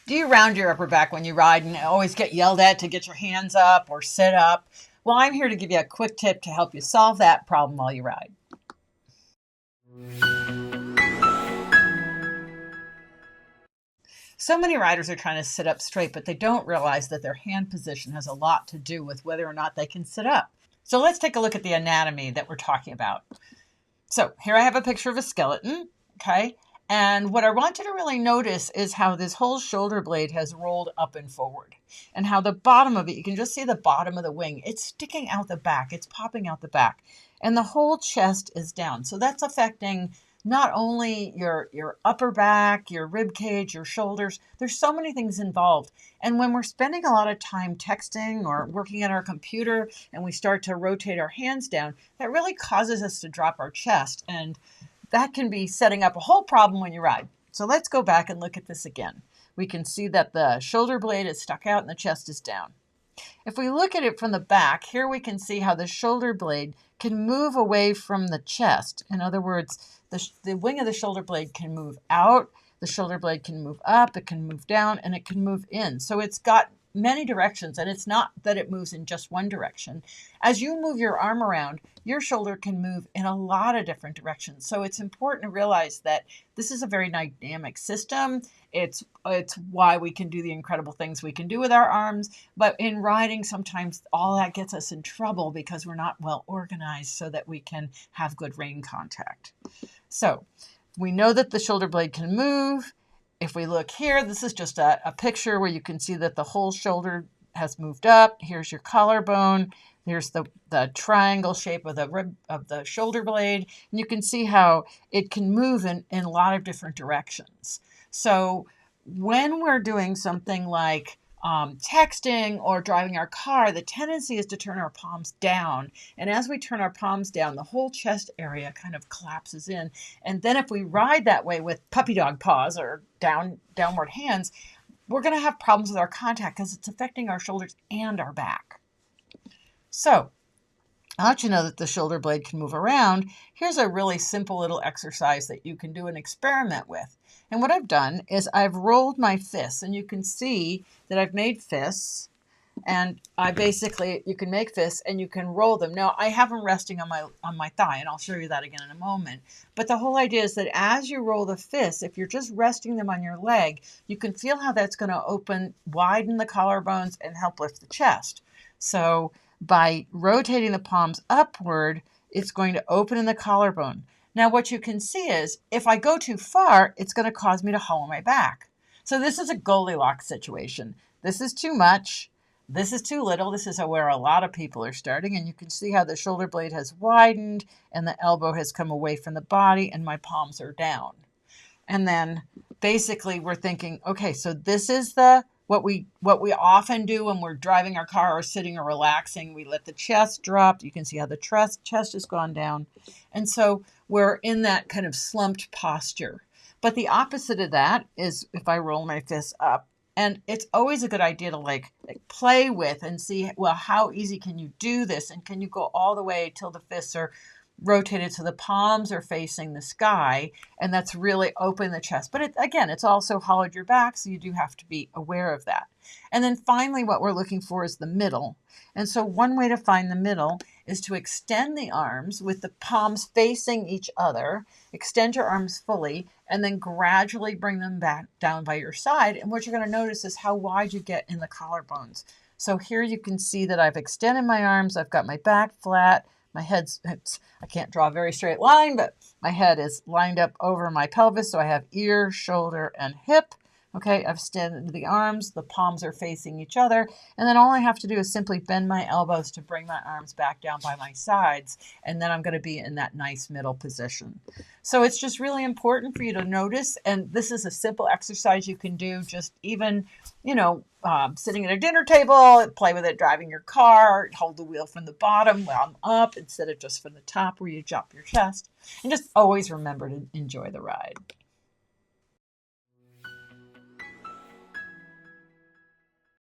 Do you round your upper back when you ride and always get yelled at to get your hands up or sit up? Well, I'm here to give you a quick tip to help you solve that problem while you ride. So many riders are trying to sit up straight, but they don't realize that their hand position has a lot to do with whether or not they can sit up. So let's take a look at the anatomy that we're talking about. So here I have a picture of a skeleton, okay? And what I want you to really notice is how this whole shoulder blade has rolled up and forward, and how the bottom of it, you can just see the bottom of the wing. It's sticking out the back. It's popping out the back. And the whole chest is down. So that's affecting not only your upper back, your rib cage, your shoulders. There's so many things involved. And when we're spending a lot of time texting or working at our computer and we start to rotate our hands down, that really causes us to drop our chest. And that can be setting up a whole problem when you ride. So let's go back and look at this again. We can see that the shoulder blade is stuck out and the chest is down. If we look at it from the back, here we can see how the shoulder blade can move away from the chest. In other words, the wing of the shoulder blade can move out, the shoulder blade can move up, it can move down, and it can move in. So it's got many directions, and it's not that it moves in just one direction. As you move your arm around, your shoulder can move in a lot of different directions. So it's important to realize that this is a very dynamic system. It's why we can do the incredible things we can do with our arms. But in riding, sometimes all that gets us in trouble because we're not well organized so that we can have good rein contact. So we know that the shoulder blade can move. If we look here, this is just a picture where you can see that the whole shoulder has moved up. Here's your collarbone. There's the triangle shape of the rib of the shoulder blade. And you can see how it can move in a lot of different directions. So when we're doing something like texting or driving our car, the tendency is to turn our palms down. And as we turn our palms down, the whole chest area kind of collapses in. And then if we ride that way with puppy dog paws or downward hands, we're going to have problems with our contact because it's affecting our shoulders and our back. So I'll let you know that the shoulder blade can move around. Here's a really simple little exercise that you can do an experiment with. And what I've done is I've rolled my fists, and you can see that I've made fists, and you can make fists and you can roll them. Now I have them resting on my thigh, and I'll show you that again in a moment. But the whole idea is that as you roll the fists, if you're just resting them on your leg, you can feel how that's going to widen the collarbones and help lift the chest. So by rotating the palms upward, it's going to open in the collarbone. Now, what you can see is if I go too far, it's going to cause me to hollow my back. So this is a Goldilocks situation. This is too much. This is too little. This is where a lot of people are starting. And you can see how the shoulder blade has widened and the elbow has come away from the body and my palms are down. And then basically we're thinking, okay, so this is what we often do when we're driving our car or sitting or relaxing. We let the chest drop. You can see how the chest has gone down. And so we're in that kind of slumped posture. But the opposite of that is if I roll my fists up. And it's always a good idea to like play with and see, well, how easy can you do this? And can you go all the way till the fists are rotated so the palms are facing the sky, and that's really open the chest. But it's also hollowed your back, so you do have to be aware of that. And then finally, what we're looking for is the middle. And so one way to find the middle is to extend the arms with the palms facing each other, extend your arms fully, and then gradually bring them back down by your side. And what you're going to notice is how wide you get in the collarbones. So here you can see that I've extended my arms. I've got my back flat. My I can't draw a very straight line, but my head is lined up over my pelvis. So I have ear, shoulder, and hip. Okay, I've extended the arms, the palms are facing each other, and then all I have to do is simply bend my elbows to bring my arms back down by my sides, and then I'm going to be in that nice middle position. So it's just really important for you to notice, and this is a simple exercise you can do just even, sitting at a dinner table, play with it driving your car, hold the wheel from the bottom while I'm up instead of just from the top where you drop your chest, and just always remember to enjoy the ride.